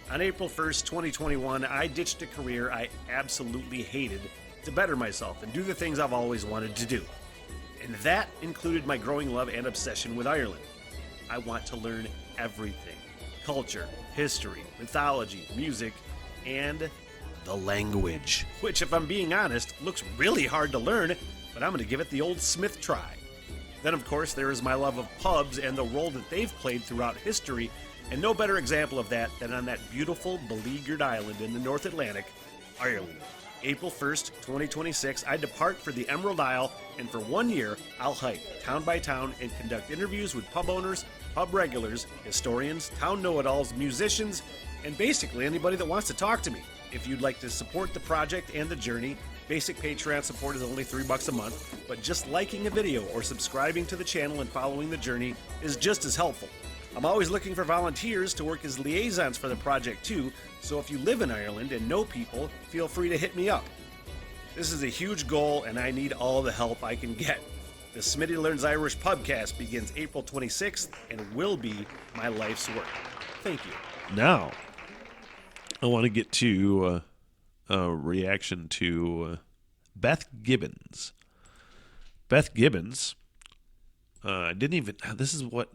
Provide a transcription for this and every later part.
On April 1st, 2021, I ditched a career I absolutely hated to better myself and do the things I've always wanted to do. And that included my growing love and obsession with Ireland. I want to learn everything: culture, history, mythology, music, and the language. Which, if I'm being honest, looks really hard to learn, but I'm going to give it the old Smith try. Then, of course, there is my love of pubs and the role that they've played throughout history, and no better example of that than on that beautiful, beleaguered island in the North Atlantic, Ireland. April 1st, 2026, I depart for the Emerald Isle, and for 1 year, I'll hike town by town and conduct interviews with pub owners, pub regulars, historians, town know-it-alls, musicians, and basically anybody that wants to talk to me. If you'd like to support the project and the journey, basic Patreon support is only $3 a month, but just liking a video or subscribing to the channel and following the journey is just as helpful. I'm always looking for volunteers to work as liaisons for the project too, so if you live in Ireland and know people, feel free to hit me up. This is a huge goal and I need all the help I can get. The Smitty Learns Irish Pubcast begins April 26th and will be my life's work. Thank you. Now, I want to get to a reaction to Beth Gibbons. Beth Gibbons this is why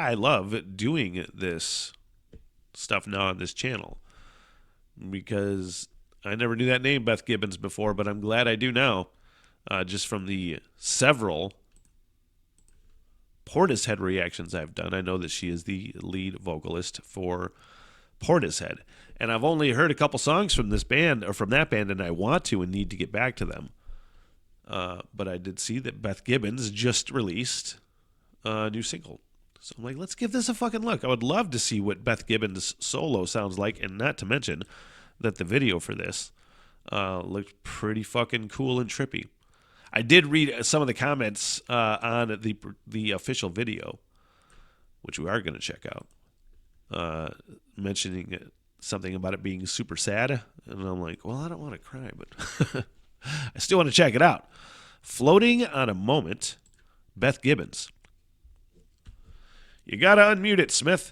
I love doing this stuff now on this channel, because I never knew that name, Beth Gibbons, before, but I'm glad I do now, just from the several Portishead reactions I've done. I know that she is the lead vocalist for Portishead, and I've only heard a couple songs from this band, or from that band, and I want to and need to get back to them. But I did see that Beth Gibbons just released a new single. So I'm like, let's give this a fucking look. I would love to see what Beth Gibbons' solo sounds like, and not to mention that the video for this looked pretty fucking cool and trippy. I did read some of the comments on the official video, which we are going to check out, mentioning something about it being super sad. And I'm like, well, I don't want to cry, but I still want to check it out. Floating on a Moment, Beth Gibbons. You got to unmute it, Smith.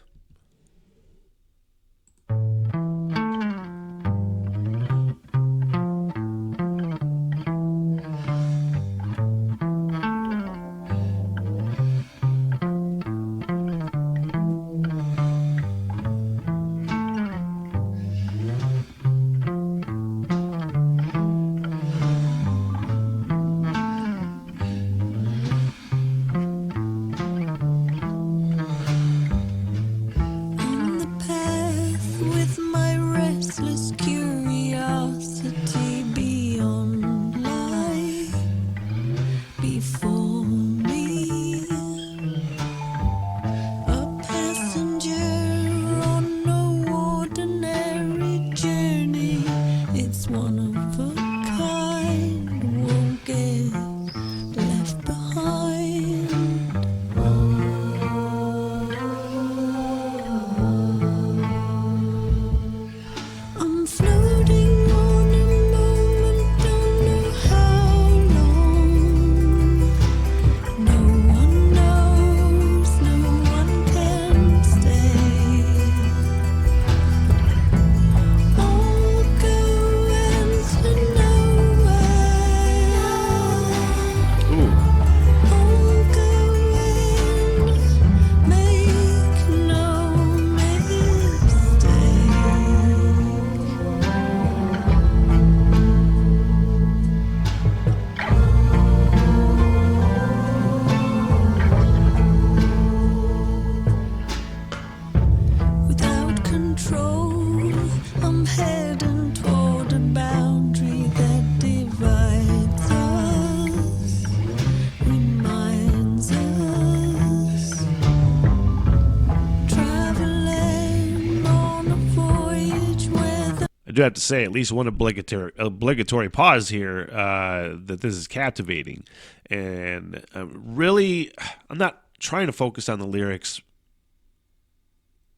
I do have to say, at least one obligatory pause here, that this is captivating. And really, I'm not trying to focus on the lyrics.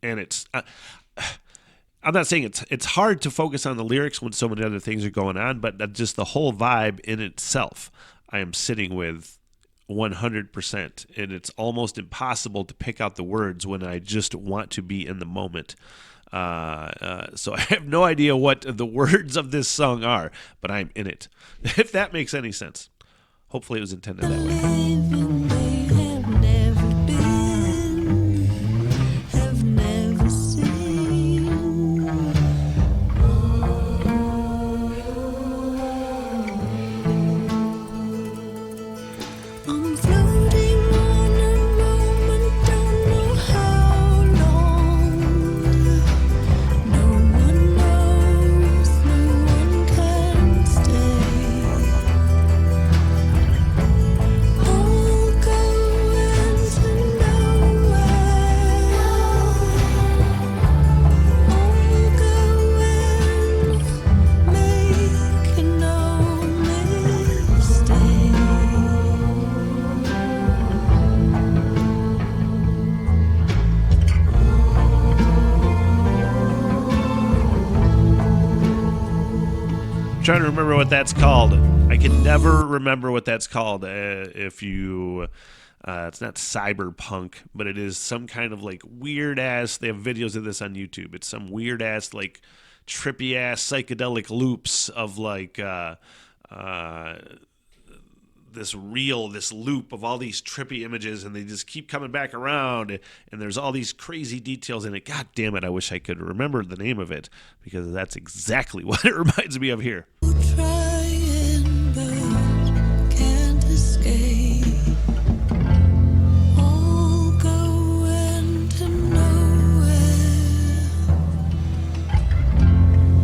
And it's, I'm not saying it's hard to focus on the lyrics when so many other things are going on, but just the whole vibe in itself, I am sitting with 100%. And it's almost impossible to pick out the words when I just want to be in the moment. So I have no idea what the words of this song are, but I'm in it. If that makes any sense. Hopefully it was intended that way. Trying to remember what that's called. I can never remember what that's called. If you, it's not cyberpunk, but it is some kind of like weird ass. They have videos of this on YouTube. It's some weird ass like trippy ass psychedelic loops of like this loop of all these trippy images, and they just keep coming back around, and there's all these crazy details in it. God damn it, I wish I could remember the name of it, because that's exactly what it reminds me of here. Trying but can't escape. All going to nowhere.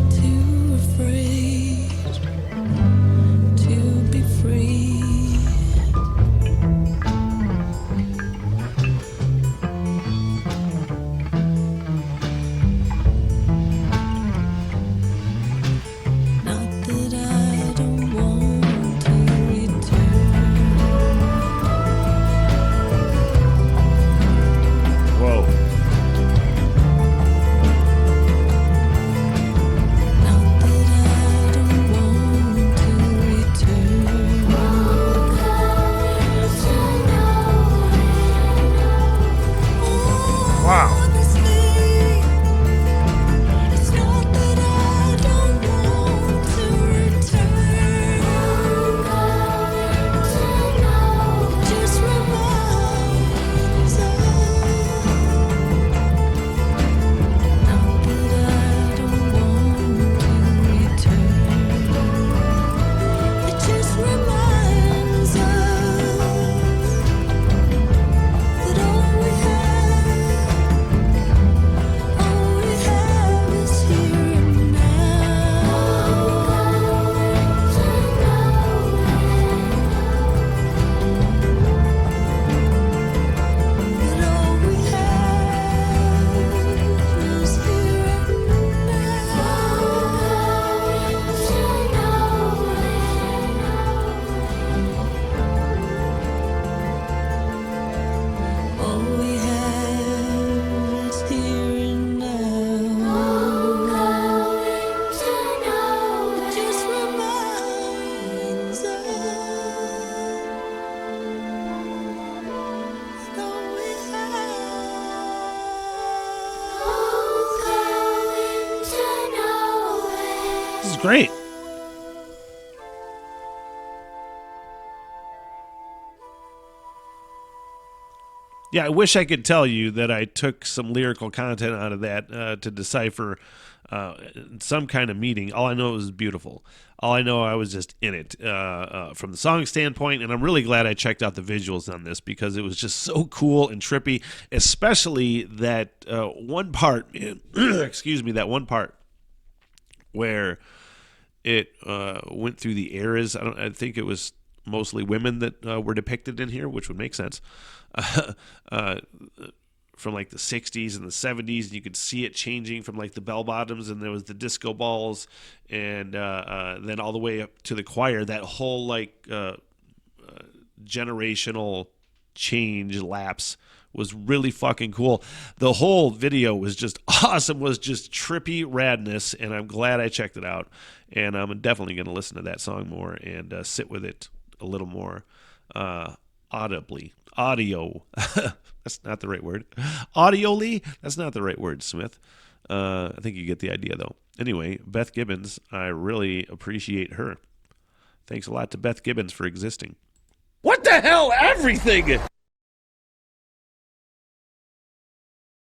Too afraid to be free. Great. Yeah, I wish I could tell you that I took some lyrical content out of that to decipher some kind of meaning. All I know it was beautiful. All I know I was just in it from the song standpoint, and I'm really glad I checked out the visuals on this because it was just so cool and trippy, especially that one part, excuse me, that one part where it went through the eras. I think it was mostly women that were depicted in here, which would make sense. From like the 60s and the 70s, and you could see it changing from like the bell bottoms, and there was the disco balls, and then all the way up to the choir. That whole like generational change lapse was really fucking cool. The whole video was just awesome, was just trippy radness, and I'm glad I checked it out. And I'm definitely going to listen to that song more and sit with it a little more audibly. Audio. That's not the right word. Audioly? That's not the right word, Smith. I think you get the idea, though. Anyway, Beth Gibbons, I really appreciate her. Thanks a lot to Beth Gibbons for existing. What the hell, everything?